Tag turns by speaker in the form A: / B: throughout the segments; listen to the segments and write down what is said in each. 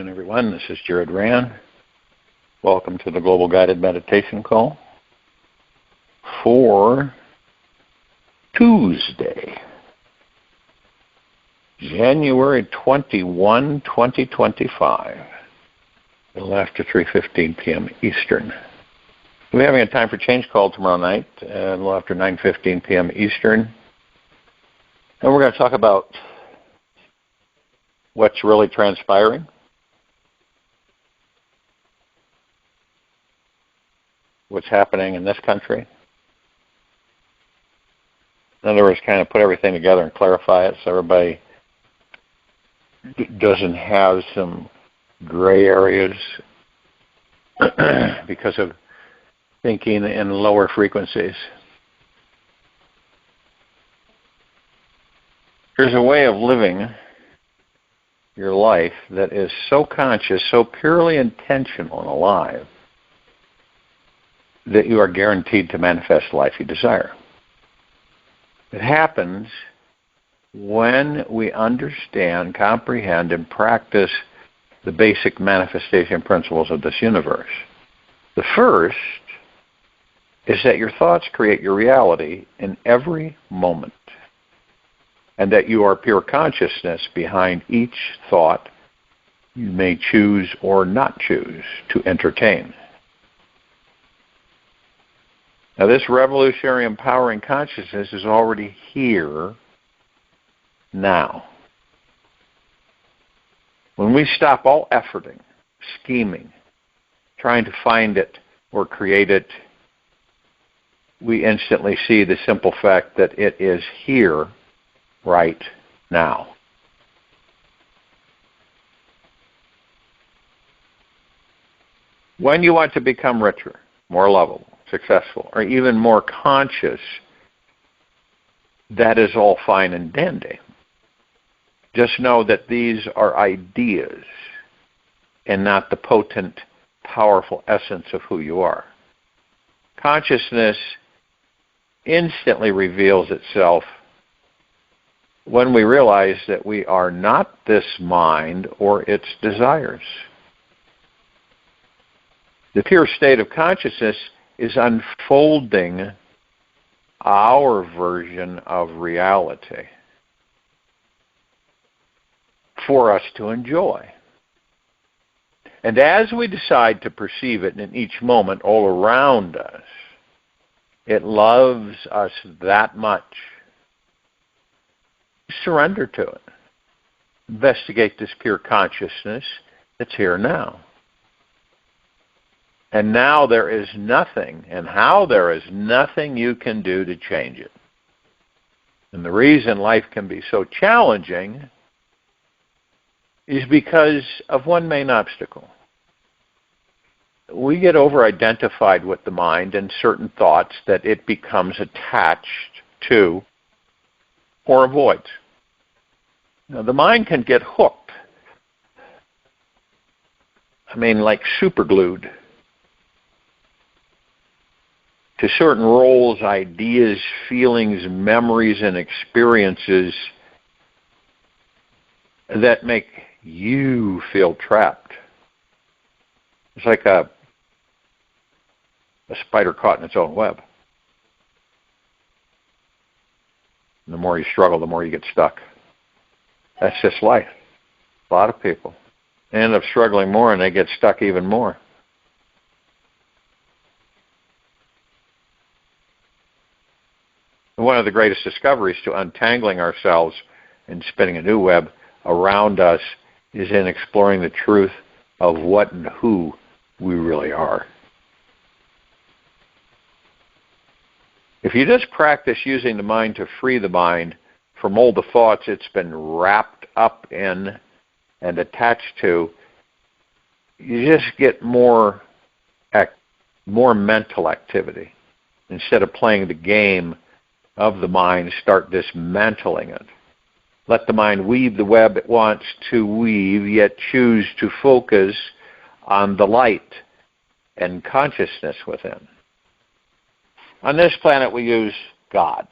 A: afternoon, everyone. This is Jared Rand. Welcome to the Global Guided Meditation Call for Tuesday, January 21, 2025, a little after 3:15 p.m. Eastern. We're having a time for change call tomorrow night, a little after 9:15 p.m. Eastern. And we're going to talk about what's really transpiring, what's happening in this country. In other words, kind of put everything together and clarify it so everybody doesn't have some gray areas because of thinking in lower frequencies. There's a way of living your life that is so conscious, so purely intentional and alive, that you are guaranteed to manifest the life you desire. It happens when we understand, comprehend, and practice the basic manifestation principles of this universe. The first is that your thoughts create your reality in every moment, and that you are pure consciousness behind each thought you may choose or not choose to entertain. Now, this revolutionary, empowering consciousness is already here now. When we stop all efforting, scheming, trying to find it or create it, we instantly see the simple fact that it is here right now. When you want to become richer, more lovable, successful, or even more conscious, that is all fine and dandy. Just know that these are ideas and not the potent, powerful essence of who you are. Consciousness instantly reveals itself when we realize that we are not this mind or its desires. The pure state of consciousness is unfolding our version of reality for us to enjoy. And as we decide to perceive it in each moment all around us, it loves us that much. Surrender to it. Investigate this pure consciousness that's here now. And now there is nothing, and how there is nothing you can do to change it. And the reason life can be so challenging is because of one main obstacle. We get over-identified with the mind and certain thoughts that it becomes attached to or avoids. Now, the mind can get hooked. Like superglued to certain roles, ideas, feelings, memories, and experiences that make you feel trapped. It's like a spider caught in its own web. And the more you struggle, the more you get stuck. That's just life. A lot of people end up struggling more and they get stuck even more. One of the greatest discoveries to untangling ourselves and spinning a new web around us is in exploring the truth of what and who we really are. If you just practice using the mind to free the mind from all the thoughts it's been wrapped up in and attached to, you just get more mental activity. Instead of playing the game of the mind, start dismantling it. Let the mind weave the web it wants to weave, yet choose to focus on the light and consciousness within. On this planet, we use God.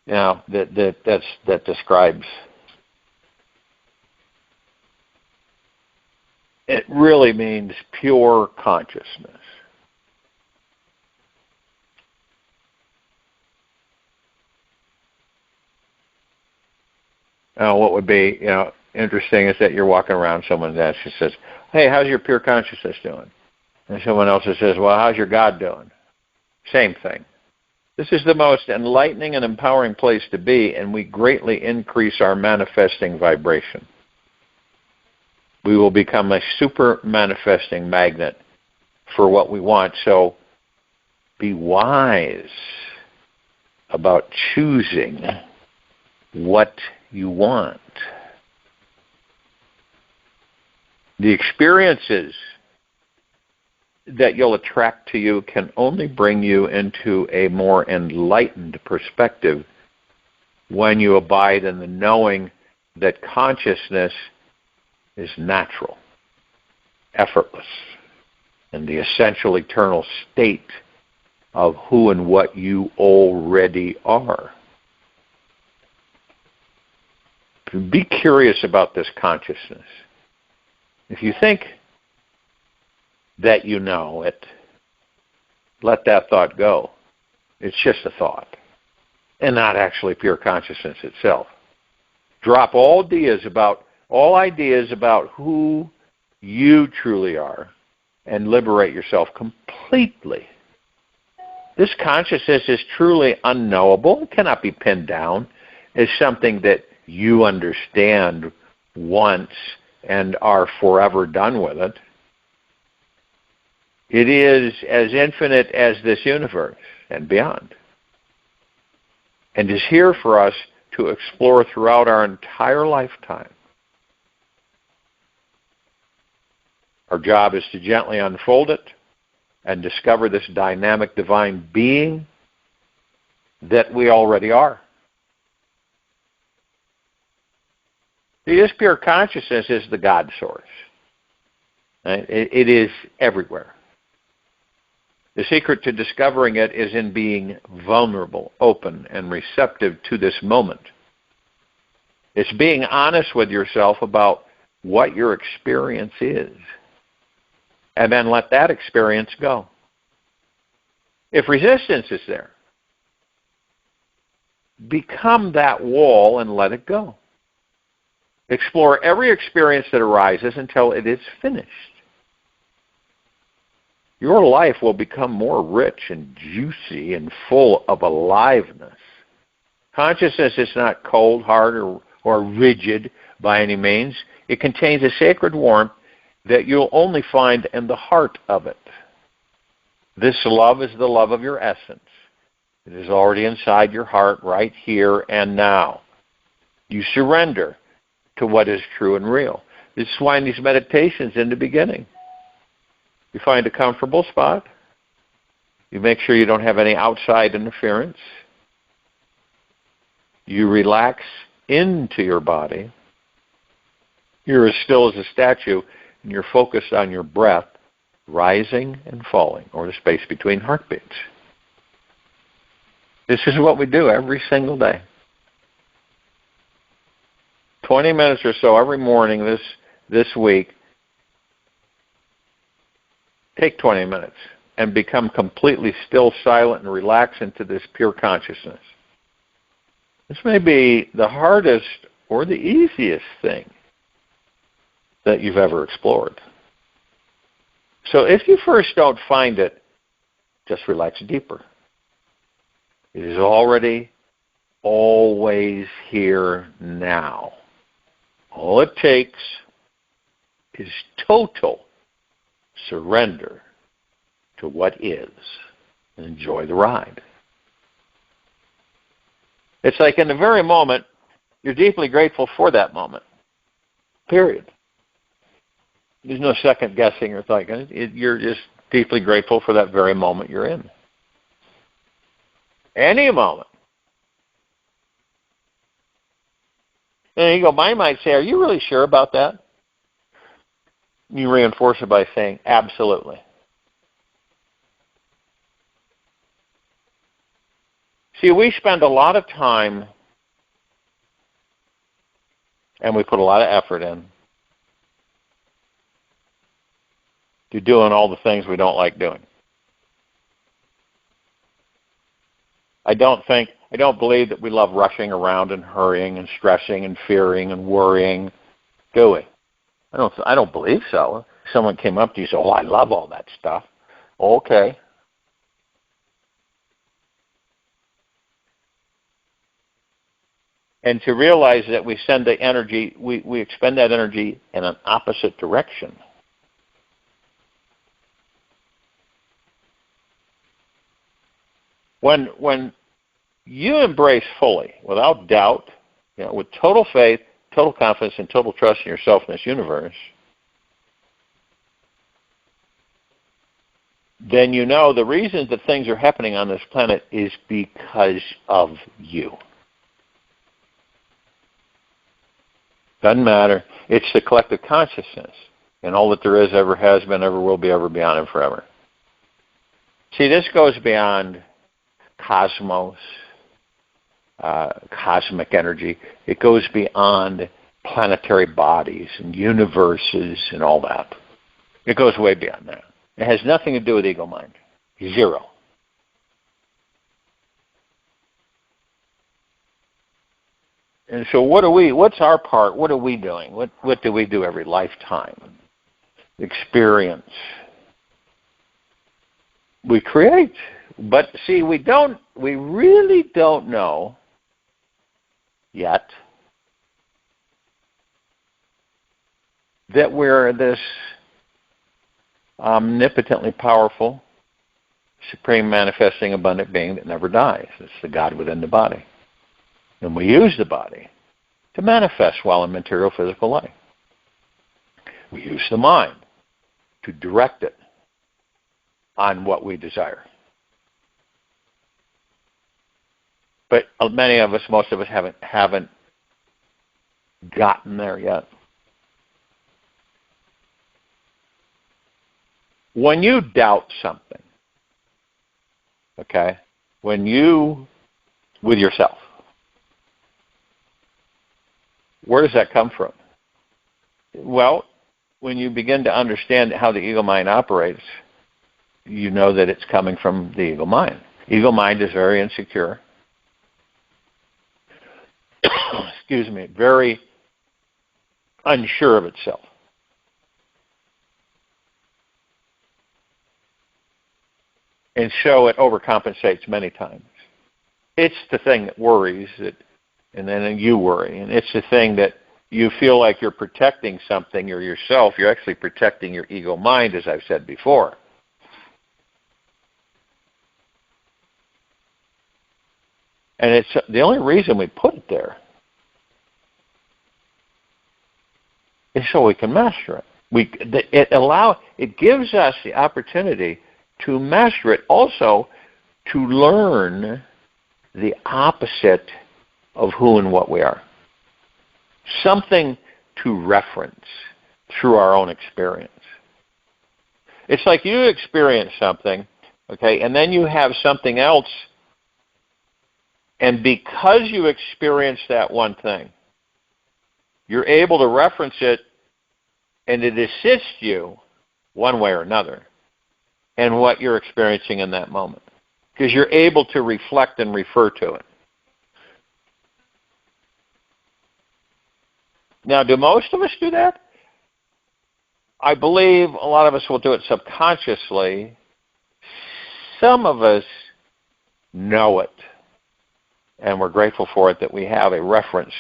A: That describes It really means pure consciousness. Now, what would be, interesting is that you're walking around, someone asks, says, "Hey, how's your pure consciousness doing?" And someone else says, "Well, how's your God doing?" Same thing. This is the most enlightening and empowering place to be, and we greatly increase our manifesting vibration. We will become a super manifesting magnet for what we want. So be wise about choosing what you want. The experiences that you'll attract to you can only bring you into a more enlightened perspective when you abide in the knowing that consciousness is natural, effortless, and the essential eternal state of who and what you already are. Be curious about this consciousness. If you think that you know it, let that thought go. It's just a thought, and not actually pure consciousness itself. Drop all ideas about who you truly are and liberate yourself completely. This consciousness is truly unknowable. It cannot be pinned down as something that you understand once and are forever done with it. It is as infinite as this universe and beyond, and is here for us to explore throughout our entire lifetime. Our job is to gently unfold it and discover this dynamic divine being that we already are. See, this pure consciousness is the God source. Right? It is everywhere. The secret to discovering it is in being vulnerable, open, and receptive to this moment. It's being honest with yourself about what your experience is, and then let that experience go. If resistance is there, become that wall and let it go. Explore every experience that arises until it is finished. Your life will become more rich and juicy and full of aliveness. Consciousness is not cold, hard, or rigid by any means. It contains a sacred warmth that you'll only find in the heart of it. This love is the love of your essence. It is already inside your heart right here and now. You surrender to what is true and real. This is why in these meditations in the beginning, you find a comfortable spot. You make sure you don't have any outside interference. You relax into your body. You're as still as a statue, and you're focused on your breath rising and falling, or the space between heartbeats. This is what we do every single day. 20 minutes or so every morning this week. Take 20 minutes and become completely still, silent, and relax into this pure consciousness. This may be the hardest or the easiest thing that you've ever explored. So if you first don't find it, just relax deeper. It is already, always here now. All it takes is total surrender to what is and enjoy the ride. It's like in the very moment, you're deeply grateful for that moment. Period. There's no second guessing or thinking. You're just deeply grateful for that very moment you're in. Any moment. And you go, my might say, are you really sure about that? You reinforce it by saying, absolutely. See, we spend a lot of time and we put a lot of effort in to doing all the things we don't like doing. I don't believe that we love rushing around and hurrying and stressing and fearing and worrying, do we? I don't believe so. If someone came up to you and said, "Oh, I love all that stuff." Okay. And to realize that we send the energy, we expend that energy in an opposite direction. When you embrace fully, without doubt, with total faith, total confidence, and total trust in yourself and this universe, then you know the reason that things are happening on this planet is because of you. Doesn't matter. It's the collective consciousness and all that there is, ever has been, ever will be, ever beyond, and forever. See, this goes beyond cosmos, cosmic energy. It goes beyond planetary bodies and universes and all that. It goes way beyond that. It has nothing to do with ego mind. Zero. And so what's our part? What are we doing? What do we do every lifetime? Experience. We create. But see, we really don't know yet that we're this omnipotently powerful, supreme manifesting abundant being that never dies. It's the God within the body. And we use the body to manifest while in material physical life. We use the mind to direct it on what we desire. But many of us, most of us haven't gotten there yet. When you doubt something, okay, with yourself, where does that come from? Well, when you begin to understand how the ego mind operates, you know that it's coming from the ego mind. Ego mind is very insecure. Excuse me, very unsure of itself. And so it overcompensates many times. It's the thing that worries, and then you worry. And it's the thing that you feel like you're protecting something or yourself. You're actually protecting your ego mind, as I've said before. And it's the only reason we put it there is so we can master it. It gives us the opportunity to master it, also to learn the opposite of who and what we are. Something to reference through our own experience. It's like you experience something, okay, and then you have something else, and because you experience that one thing, you're able to reference it and it assists you one way or another in what you're experiencing in that moment. Because you're able to reflect and refer to it. Now, do most of us do that? I believe a lot of us will do it subconsciously. Some of us know it, and we're grateful for it that we have a reference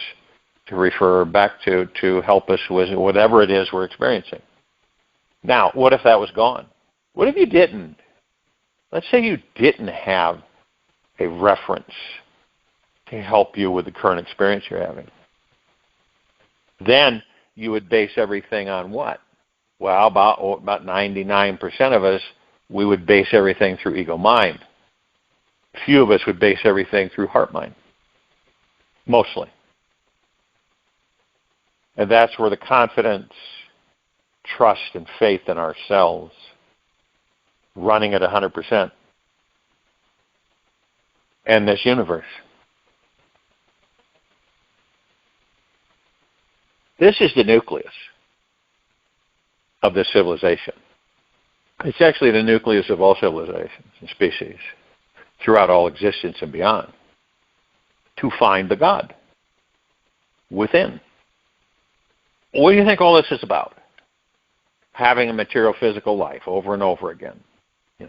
A: to refer back to help us with whatever it is we're experiencing. Now, what if that was gone? What if you didn't? Let's say you didn't have a reference to help you with the current experience you're having. Then you would base everything on what? Well, about 99% of us, we would base everything through ego-mind. Few of us would base everything through heart-mind. Mostly. And that's where the confidence, trust, and faith in ourselves running at 100%. And this universe. This is the nucleus of this civilization. It's actually the nucleus of all civilizations and species throughout all existence and beyond, to find the God within. What do you think all this is about? Having a material physical life over and over again.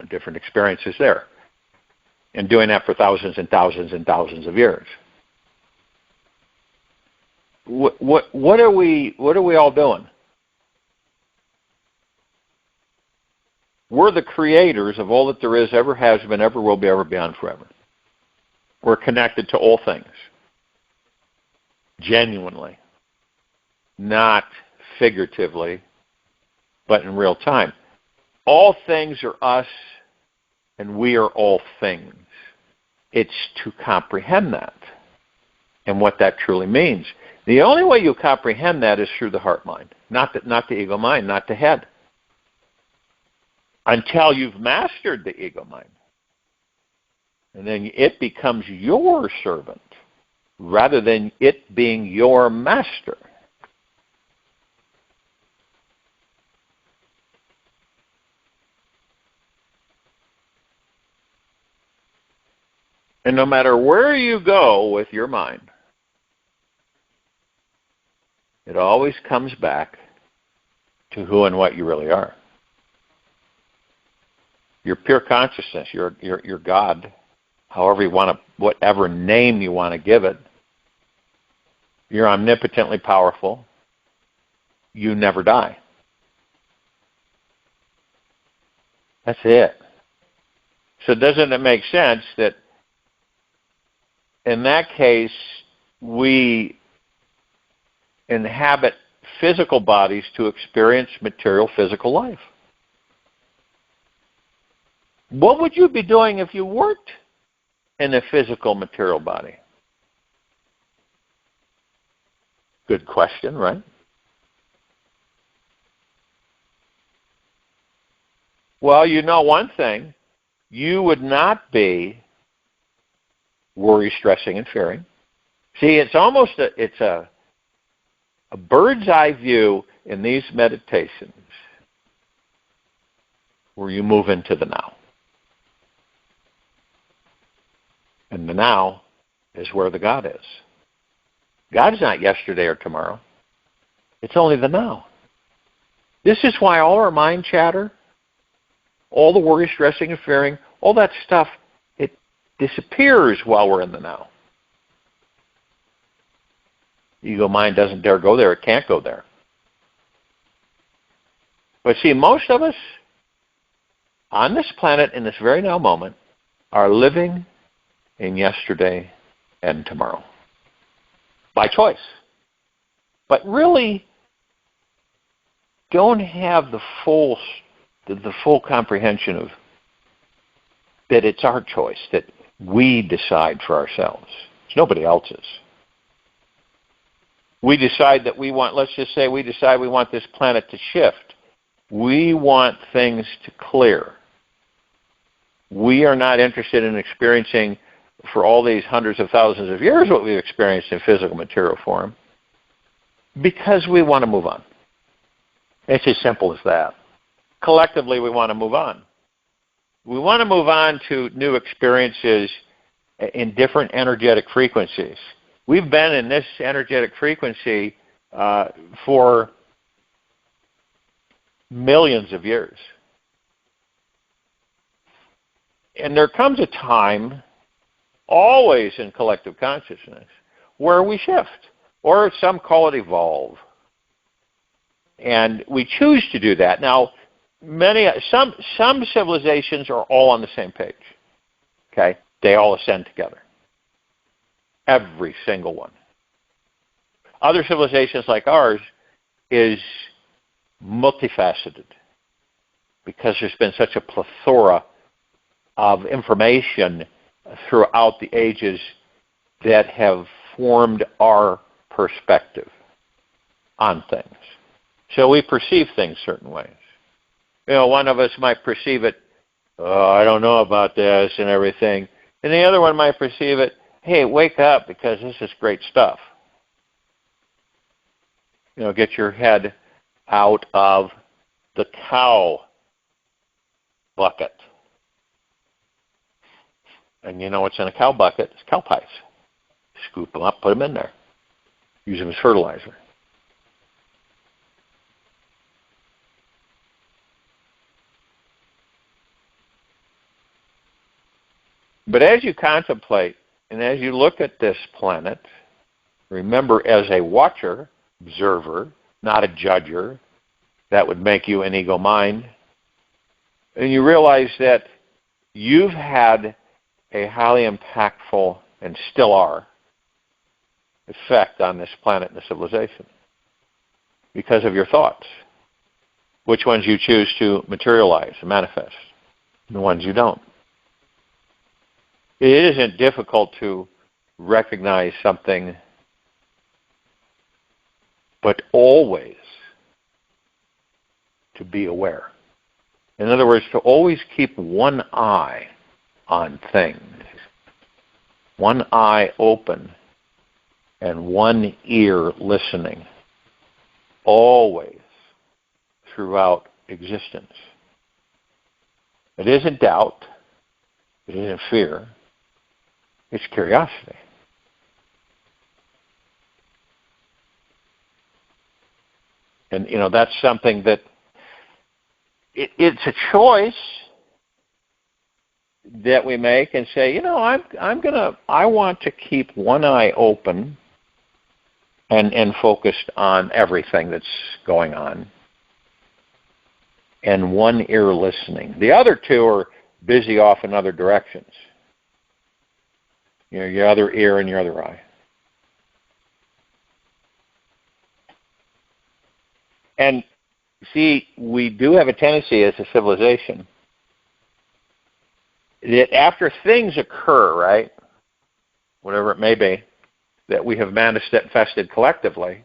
A: Different experiences there. And doing that for thousands and thousands and thousands of years. What are we all doing? We're the creators of all that there is, ever has been, ever will be, ever beyond, forever. We're connected to all things. Genuinely. Not figuratively, but in real time. All things are us, and we are all things. It's to comprehend that and what that truly means. The only way you comprehend that is through the heart-mind, not the ego-mind, not the head. Until you've mastered the ego-mind. And then it becomes your servant, rather than it being your master. And no matter where you go with your mind, it always comes back to who and what you really are. Your pure consciousness, your God, however you want to, whatever name you want to give it. You're omnipotently powerful. You never die. That's it. So doesn't it make sense that in that case we inhabit physical bodies to experience material physical life? What would you be doing if you weren't in a physical material body? Good question, right? Well, you know one thing. You would not be worry, stressing, and fearing. See, it's almost a bird's eye view in these meditations where you move into the now. And the now is where the God is. God's not yesterday or tomorrow. It's only the now. This is why all our mind chatter, all the worry, stressing, and fearing, all that stuff, it disappears while we're in the now. Ego mind doesn't dare go there. It can't go there. But see, most of us on this planet in this very now moment are living in yesterday and tomorrow. By choice. But really don't have the full comprehension of that it's our choice, that we decide for ourselves. It's nobody else's. We decide that we want, let's just say we decide we want this planet to shift. We want things to clear. We are not interested in experiencing for all these hundreds of thousands of years what we've experienced in physical material form, because we want to move on. It's as simple as that. Collectively, we want to move on. We want to move on to new experiences in different energetic frequencies. We've been in this energetic frequency for millions of years. And there comes a time, always in collective consciousness, where we shift, or some call it evolve. And we choose to do that. Now, some civilizations are all on the same page. Okay? They all ascend together. Every single one. Other civilizations like ours is multifaceted because there's been such a plethora of information throughout the ages that have formed our perspective on things. So we perceive things certain ways. One of us might perceive it, oh, I don't know about this and everything. And the other one might perceive it, hey, wake up because this is great stuff. Get your head out of the cow bucket. And you know what's in a cow bucket? It's cow pies. Scoop them up, put them in there. Use them as fertilizer. But as you contemplate and as you look at this planet, remember as a watcher, observer, not a judger, that would make you an ego mind, and you realize that you've had a highly impactful, and still are, effect on this planet and the civilization because of your thoughts. Which ones you choose to materialize and manifest, and the ones you don't. It isn't difficult to recognize something, but always to be aware. In other words, to always keep one eye on things, one eye open and one ear listening, always throughout existence. It isn't doubt, it isn't fear, it's curiosity. And, that's something that it's a choice that we make and say, I want to keep one eye open and focused on everything that's going on, and one ear listening. The other two are busy off in other directions. Your other ear and your other eye. And see, we do have a tendency as a civilization that after things occur, right, whatever it may be, that we have manifested collectively,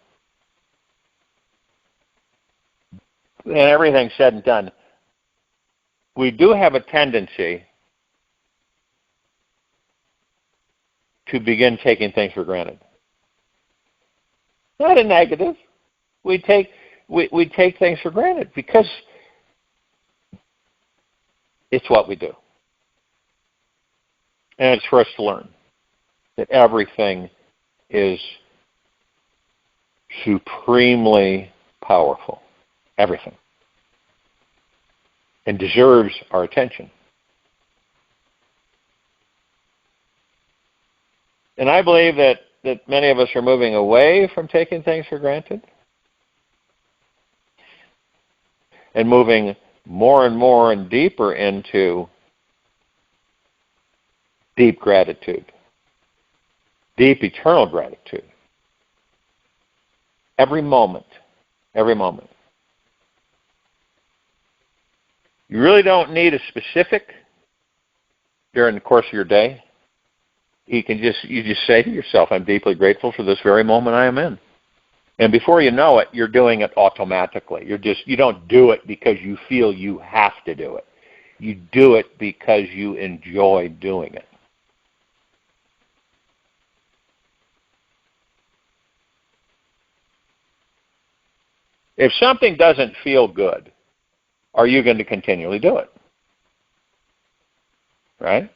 A: and everything's said and done, we do have a tendency to begin taking things for granted. Not a negative. We take things for granted because it's what we do. And it's for us to learn that everything is supremely powerful. Everything. And deserves our attention. And I believe that many of us are moving away from taking things for granted and moving more and more and deeper into deep gratitude, deep eternal gratitude. Every moment, every moment. You really don't need a specific during the course of your day. You just say to yourself, I'm deeply grateful for this very moment I am in. And before you know it, you're doing it automatically. You don't do it because you feel you have to do it. You do it because you enjoy doing it. If something doesn't feel good, are you going to continually do it? Right?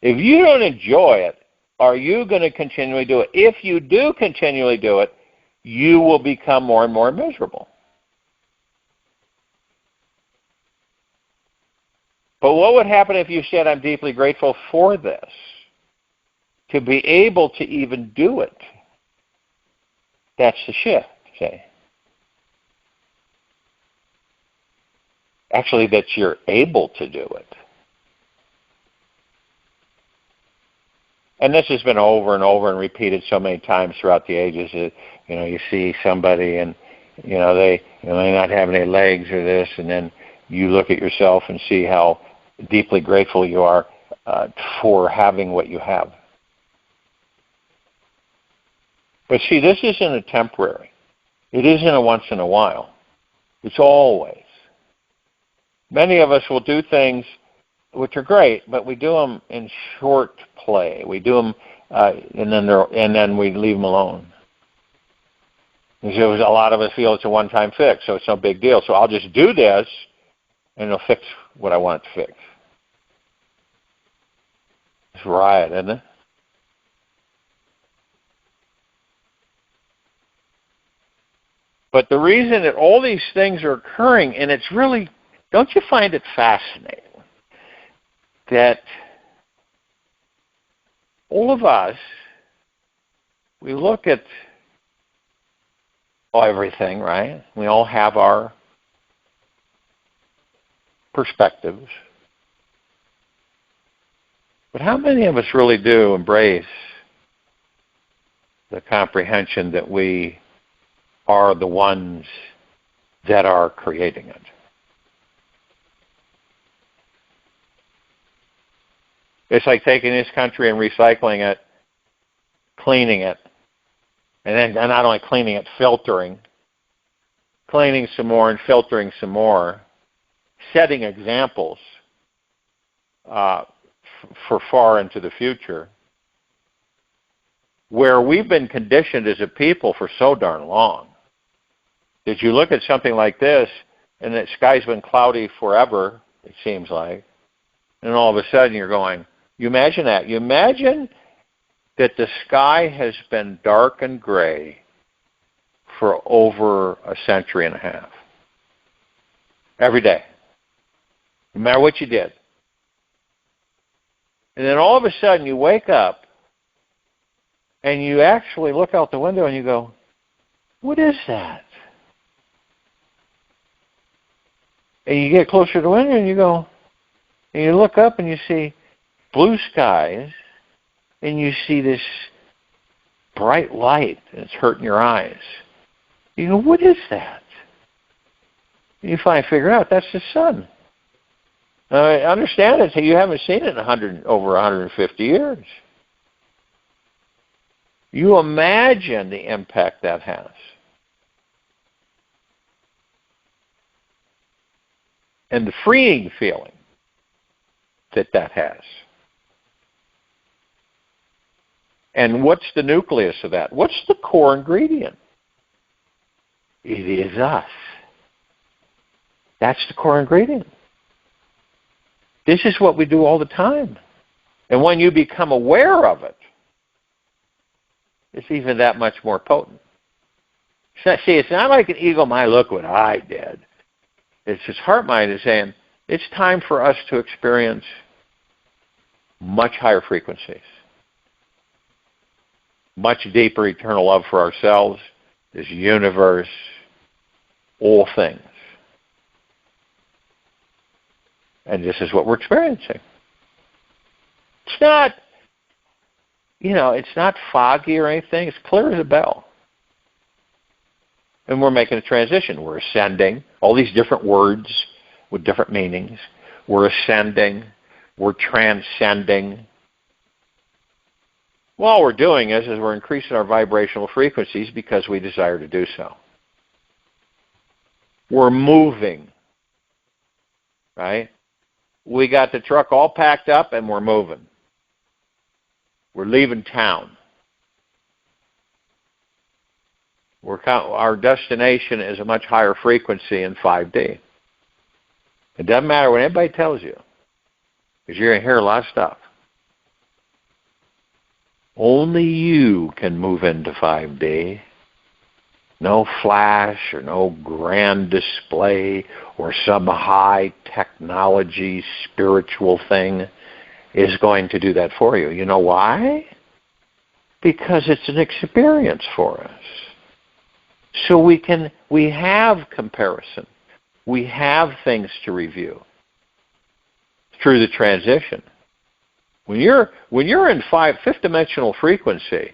A: If you don't enjoy it, are you going to continually do it? If you do continually do it, you will become more and more miserable. But what would happen if you said, I'm deeply grateful for this? To be able to even do it. That's the shift, say. Actually, that you're able to do it. And this has been over and over and repeated so many times throughout the ages that, you see somebody and, they may not have any legs or this, and then you look at yourself and see how deeply grateful you are for having what you have. But see, this isn't a temporary. It isn't a once in a while. It's always. Many of us will do things which are great, but we do them in short play. We do them, and then we leave them alone. Because a lot of us feel it's a one-time fix, so it's no big deal. So I'll just do this, and it'll fix what I want it to fix. It's a riot, isn't it? But the reason that all these things are occurring, and it's really, don't you find it fascinating that all of us, we look at everything, right? We all have our perspectives. But how many of us really do embrace the comprehension that we are the ones that are creating it? It's like taking this country and recycling it, cleaning it, and then not only cleaning it, cleaning some more and filtering some more, setting examples for far into the future, where we've been conditioned as a people for so darn long. Did you look at something like this, and the sky's been cloudy forever, it seems like, and all of a sudden you're going, you imagine that. You imagine that the sky has been dark and gray for over a century and a half. Every day. No matter what you did. And then all of a sudden you wake up and you actually look out the window and you go, what is that? And you get closer to the window and you go, and you look up and you see blue skies, and you see this bright light, and it's hurting your eyes. You go, what is that? And you finally figure out that's the sun. I understand it. You haven't seen it in over 150 years. You imagine the impact that has. And the freeing feeling that has. And what's the nucleus of that? What's the core ingredient? It is us. That's the core ingredient. This is what we do all the time. And when you become aware of it, it's even that much more potent. So, see, it's not like an ego mind, look what I did. It's his heart mind is saying, it's time for us to experience much higher frequencies. Much deeper eternal love for ourselves, this universe, all things. And this is what we're experiencing. It's not, it's not foggy or anything. It's clear as a bell. And we're making a transition. We're ascending. All these different words with different meanings. We're ascending. We're transcending. Well, all we're doing is we're increasing our vibrational frequencies because we desire to do so. We're moving, right? We got the truck all packed up and we're moving. We're leaving town. Our destination is a much higher frequency in 5D. It doesn't matter what anybody tells you, because you're going to hear a lot of stuff. Only you can move into 5D. No flash or no grand display or some high technology spiritual thing is going to do that for you. You know why? Because it's an experience for us. So we have comparison. We have things to review through the transition. When you're in fifth dimensional frequency,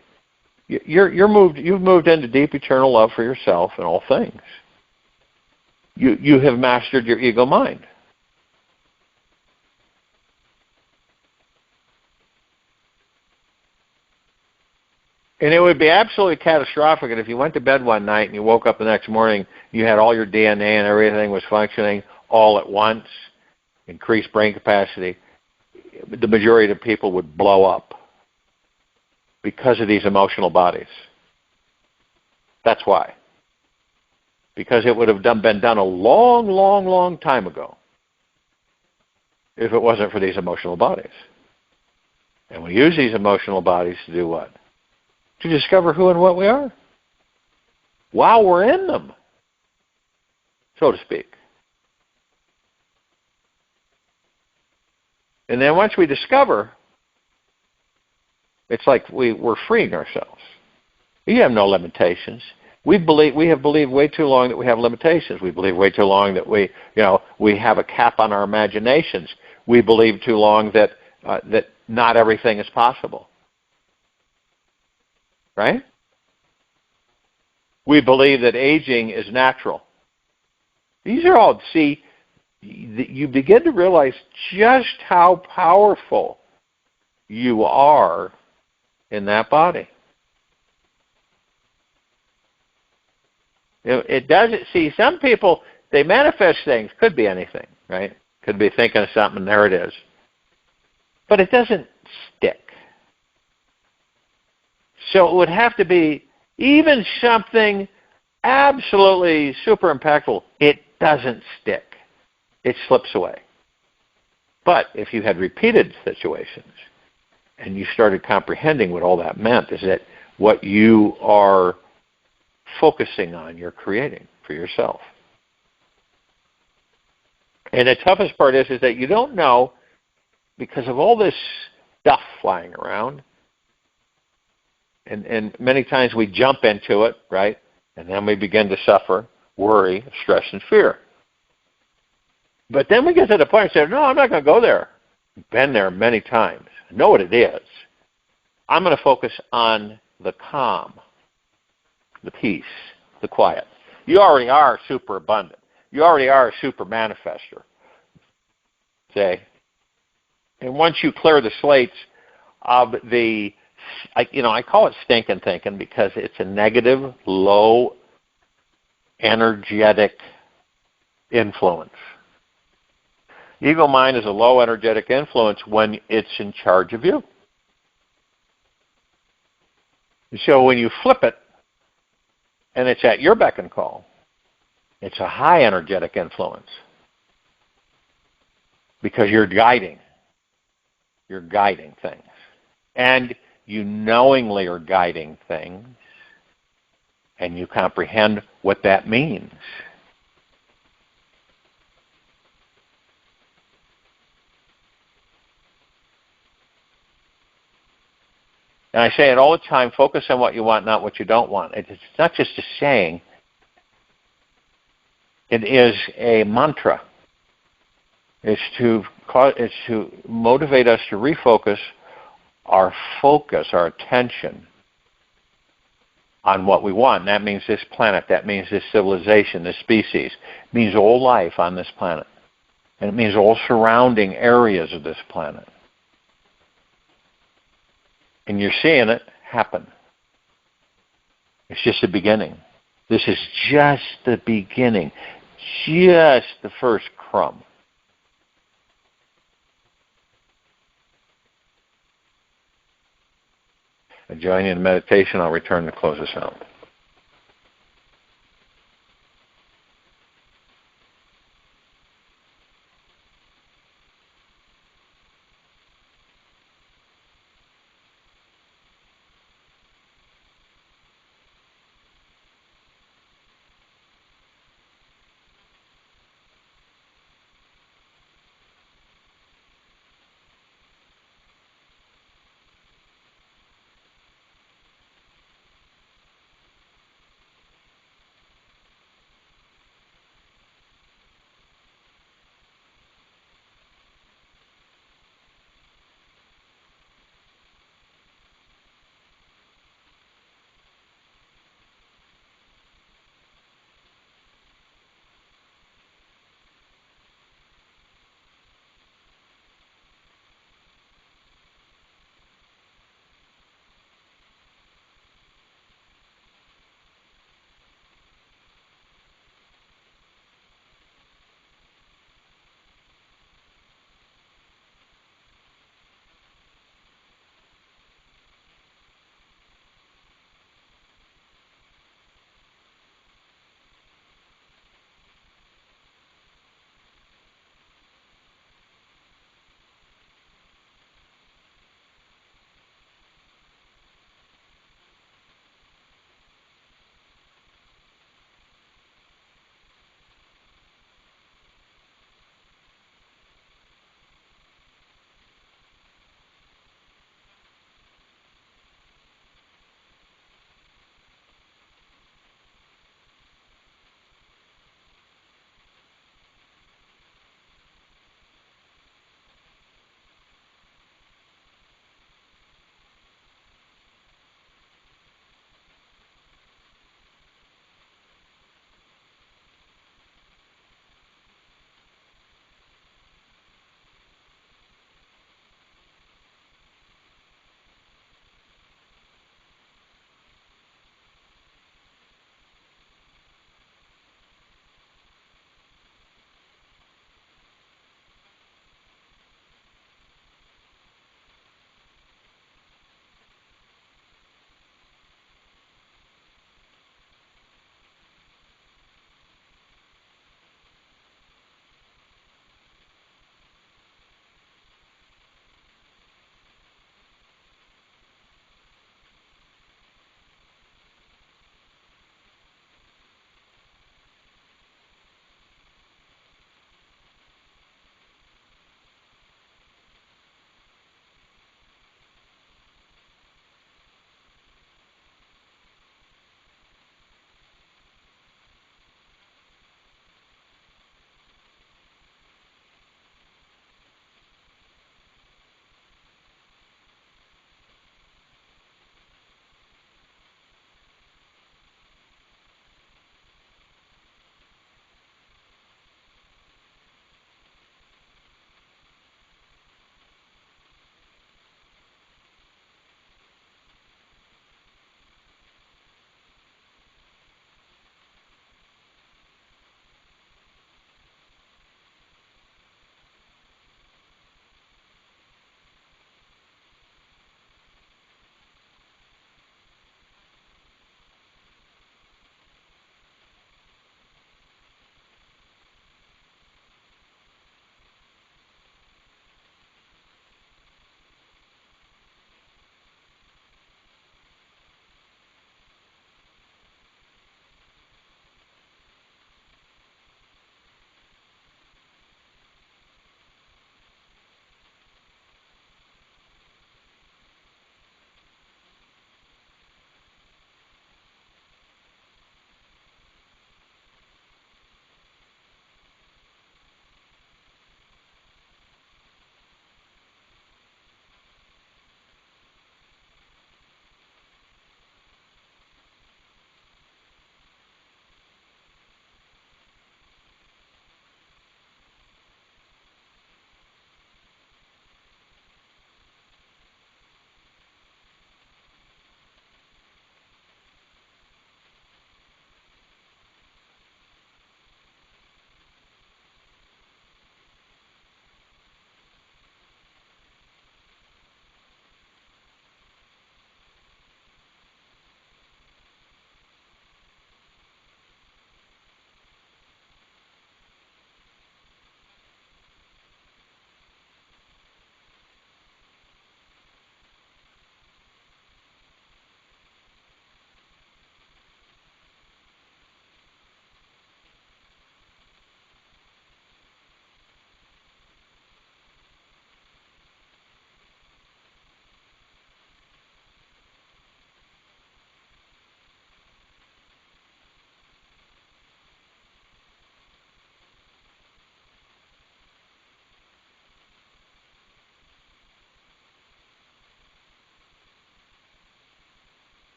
A: you've moved into deep eternal love for yourself and all things. You have mastered your ego mind. And it would be absolutely catastrophic if you went to bed one night and you woke up the next morning, you had all your DNA and everything was functioning all at once, increased brain capacity. The majority of people would blow up because of these emotional bodies. That's why. Because it would have been done a long, long, long time ago. if it wasn't for these emotional bodies. And we use these emotional bodies to do what? To discover who and what we are while we're in them, so to speak. And then once we discover, it's like we're freeing ourselves. We have no limitations. We have believed way too long that we have limitations. We believe way too long that we have a cap on our imaginations. We believe too long that that not everything is possible. Right? We believe that aging is natural. These are all, you begin to realize just how powerful you are in that body. It doesn't, some people, they manifest things, could be anything, right? Could be thinking of something and there it is. But it doesn't stick. So it would have to be even something absolutely super impactful. It doesn't stick. It slips away. But if you had repeated situations and you started comprehending what all that meant, is that what you are focusing on, you're creating for yourself. And the toughest part is that you don't know, because of all this stuff flying around, and many times we jump into it, right? And then we begin to suffer, worry, stress, and fear. But then we get to the point and say, no, I'm not going to go there. I've been there many times. I know what it is. I'm going to focus on the calm, the peace, the quiet. You already are super abundant. You already are a super manifester. Say, and once you clear the slates of I call it stinking thinking because it's a negative, low, energetic influence. Ego mind is a low energetic influence when it's in charge of you. So when you flip it, and it's at your beck and call, it's a high energetic influence because you're guiding. You're guiding things. And you knowingly are guiding things, and you comprehend what that means. And I say it all the time, focus on what you want, not what you don't want. It's not just a saying. It is a mantra. It's to motivate us to refocus our focus, our attention on what we want. And that means this planet. That means this civilization, this species. It means all life on this planet. And it means all surrounding areas of this planet. And you're seeing it happen. It's just the beginning. This is just the beginning. Just the first crumb. I join you in meditation. I'll return to close us out.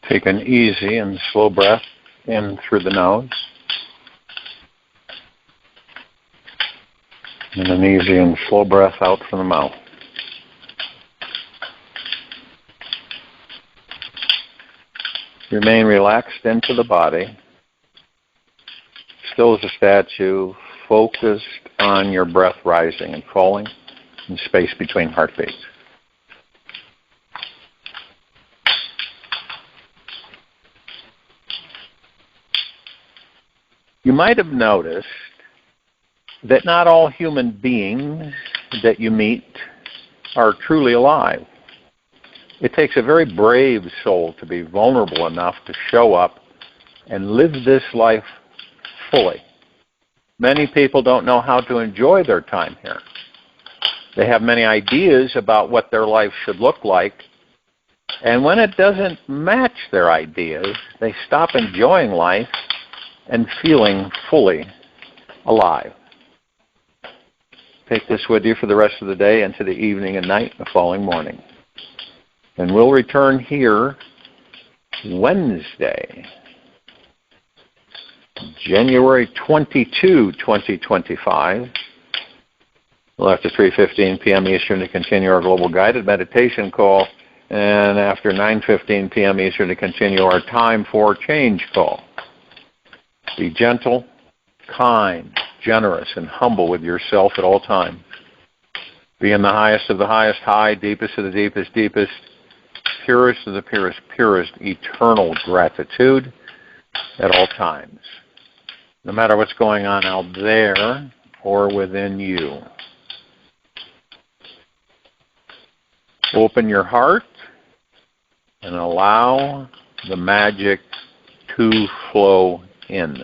A: Take an easy and slow breath in through the nose, and an easy and slow breath out from the mouth. Remain relaxed into the body, still as a statue, focused on your breath rising and falling in space between heartbeats. You might have noticed that not all human beings that you meet are truly alive. It takes a very brave soul to be vulnerable enough to show up and live this life fully. Many people don't know how to enjoy their time here. They have many ideas about what their life should look like, and when it doesn't match their ideas, they stop enjoying life and feeling fully alive. Take this with you for the rest of the day, into the evening and night, the following morning. And we'll return here Wednesday, January 22, 2025. Well, after 3:15 p.m. Eastern to continue our global guided meditation call, and after 9:15 p.m. Eastern to continue our time for change call. Be gentle, kind, generous, and humble with yourself at all times. Be in the highest of the highest high, deepest of the deepest deepest, purest of the purest eternal gratitude at all times. No matter what's going on out there or within you. Open your heart and allow the magic to flow in.